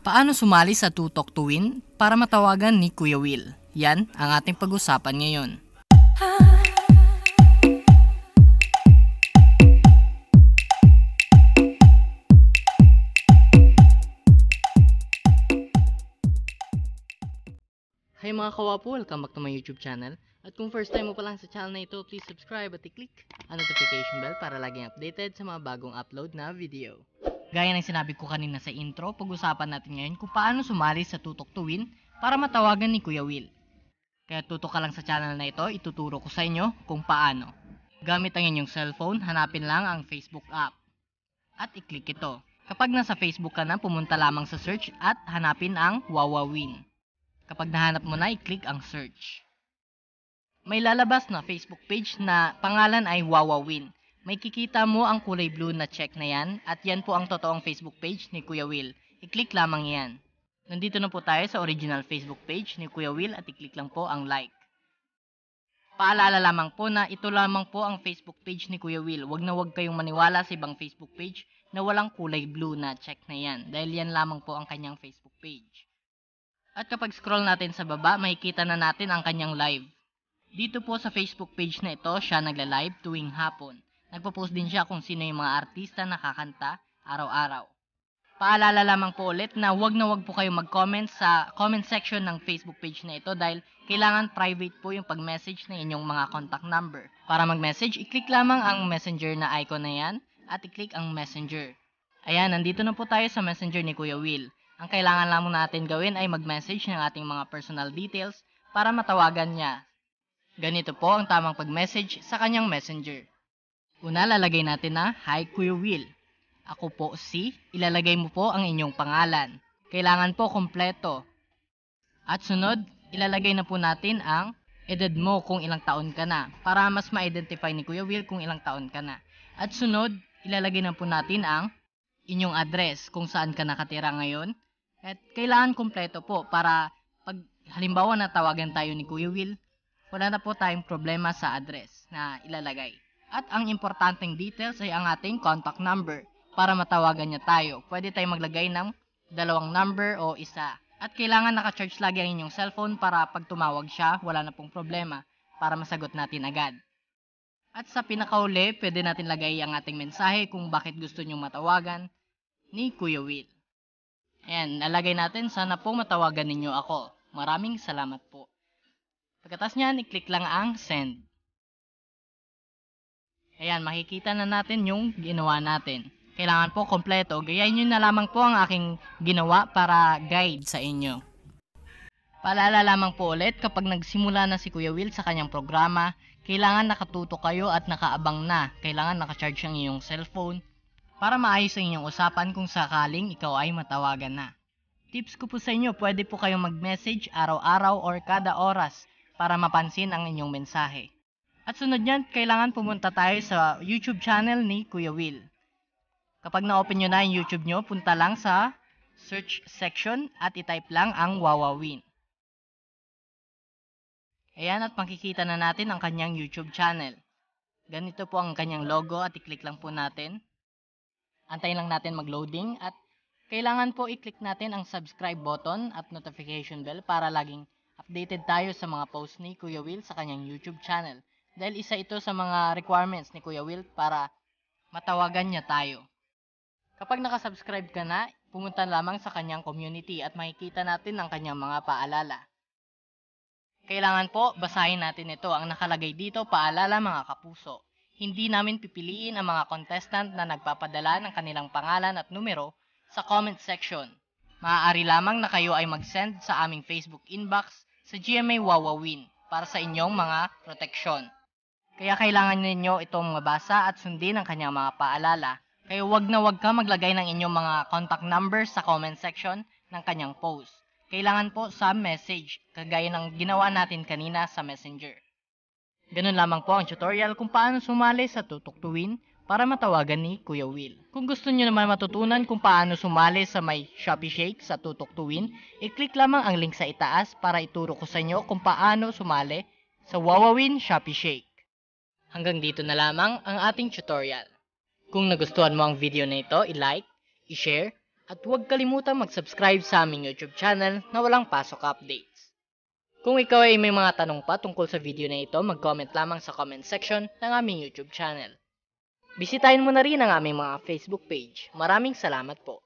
Paano sumali sa Tutok to Win para matawagan ni Kuya Will? Yan ang ating pag-usapan ngayon. Hi mga kawapo, welcome back to my YouTube channel. At kung first time mo pa lang sa channel na ito, please subscribe at i-click ang notification bell para laging updated sa mga bagong upload na video. Gaya ng sinabi ko kanina sa intro, pag-usapan natin ngayon kung paano sumali sa Tutok to Win para matawagan ni Kuya Will. Kaya tutok ka lang sa channel na ito, ituturo ko sa inyo kung paano. Gamit ang inyong cellphone, hanapin lang ang Facebook app. At i-click ito. Kapag nasa Facebook ka na, pumunta lamang sa search at hanapin ang Wawawin. Kapag nahanap mo na, i-click ang search. May lalabas na Facebook page na pangalan ay Wawawin. May kikita mo ang kulay blue na check na yan at yan po ang totoong Facebook page ni Kuya Will. I-click lamang yan. Nandito na po tayo sa original Facebook page ni Kuya Will at i-click lang po ang like. Paalala lamang po na ito lamang po ang Facebook page ni Kuya Will. Huwag na huwag kayong maniwala sa ibang Facebook page na walang kulay blue na check na yan. Dahil yan lamang po ang kanyang Facebook page. At kapag scroll natin sa baba, makikita na natin ang kanyang live. Dito po sa Facebook page na ito, siya nagla-live tuwing hapon. Nagpo-post din siya kung sino yung mga artista na kakanta araw-araw. Paalala lamang po ulit na huwag po kayong mag-comment sa comment section ng Facebook page na ito dahil kailangan private po yung pag-message ng inyong mga contact number. Para mag-message, i-click lamang ang messenger na icon na yan at i-click ang messenger. Ayan, nandito na po tayo sa messenger ni Kuya Will. Ang kailangan lamang natin gawin ay mag-message ng ating mga personal details para matawagan niya. Ganito po ang tamang pag-message sa kanyang messenger. Una, lalagay natin na, Hi Kuya Will. Ako po si, ilalagay mo po ang inyong pangalan. Kailangan po kompleto. At sunod, ilalagay na po natin ang edad mo kung ilang taon ka na para mas ma-identify ni Kuya Will kung ilang taon ka na. At sunod, ilalagay na po natin ang inyong address kung saan ka nakatira ngayon. At kailangan kompleto po para pag halimbawa na tawagan tayo ni Kuya Will, wala na po tayong problema sa address na ilalagay. At ang importanteng details ay ang ating contact number para matawagan niya tayo. Pwede tayong maglagay ng 2 number o isa. At kailangan naka-charge lagi ang inyong cellphone para pag tumawag siya, wala na pong problema para masagot natin agad. At sa pinakauli, pwede natin lagay ang ating mensahe kung bakit gusto nyong matawagan ni Kuya Will. Ayan, nalagay natin, sana po matawagan ninyo ako. Maraming salamat po. Pagkatapos niyan, i-click lang ang send. Ayan, makikita na natin yung ginawa natin. Kailangan po kompleto. Gayahin nyo na lamang po ang aking ginawa para guide sa inyo. Paalala lamang po ulit, kapag nagsimula na si Kuya Will sa kanyang programa, kailangan nakatuto kayo at nakaabang na. Kailangan nakacharge ang iyong cellphone para maayos ang inyong usapan kung sakaling ikaw ay matawagan na. Tips ko po sa inyo, pwede po kayong mag-message araw-araw or kada oras para mapansin ang inyong mensahe. At sunod yan, kailangan pumunta tayo sa YouTube channel ni Kuya Will. Kapag na-open nyo na yung YouTube nyo, punta lang sa search section at i-type lang ang Wawawin. Ayan, at makikita na natin ang kanyang YouTube channel. Ganito po ang kanyang logo at i-click lang po natin. Antayin lang natin mag-loading at kailangan po i-click natin ang subscribe button at notification bell para laging updated tayo sa mga post ni Kuya Will sa kanyang YouTube channel. Dahil isa ito sa mga requirements ni Kuya Will para matawagan niya tayo. Kapag nakasubscribe ka na, pumunta lamang sa kanyang community at makikita natin ang kanyang mga paalala. Kailangan po, basahin natin ito. Ang nakalagay dito, paalala mga kapuso. Hindi namin pipiliin ang mga contestant na nagpapadala ng kanilang pangalan at numero sa comment section. Maaari lamang na kayo ay mag-send sa aming Facebook inbox sa GMA Wawawin para sa inyong mga proteksyon. Kaya kailangan ninyo itong mabasa at sundin ang kanyang mga paalala. Kaya wag ka maglagay ng inyong mga contact number sa comment section ng kanyang post. Kailangan po sa message, kagaya ng ginawa natin kanina sa messenger. Ganun lamang po ang tutorial kung paano sumali sa Tutok to Win para matawagan ni Kuya Will. Kung gusto nyo naman matutunan kung paano sumali sa may Shopee Shake sa Tutok to Win, i-click lamang ang link sa itaas para ituro ko sa inyo kung paano sumali sa Wawawin Shopee Shake. Hanggang dito na lamang ang ating tutorial. Kung nagustuhan mo ang video na ito, i-like, i-share, At huwag kalimutang mag-subscribe sa aming YouTube channel na walang pasok updates. Kung ikaw ay may mga tanong pa tungkol sa video na ito, mag-comment lamang sa comment section ng aming YouTube channel. Bisitahin mo na rin ang aming mga Facebook page. Maraming salamat po.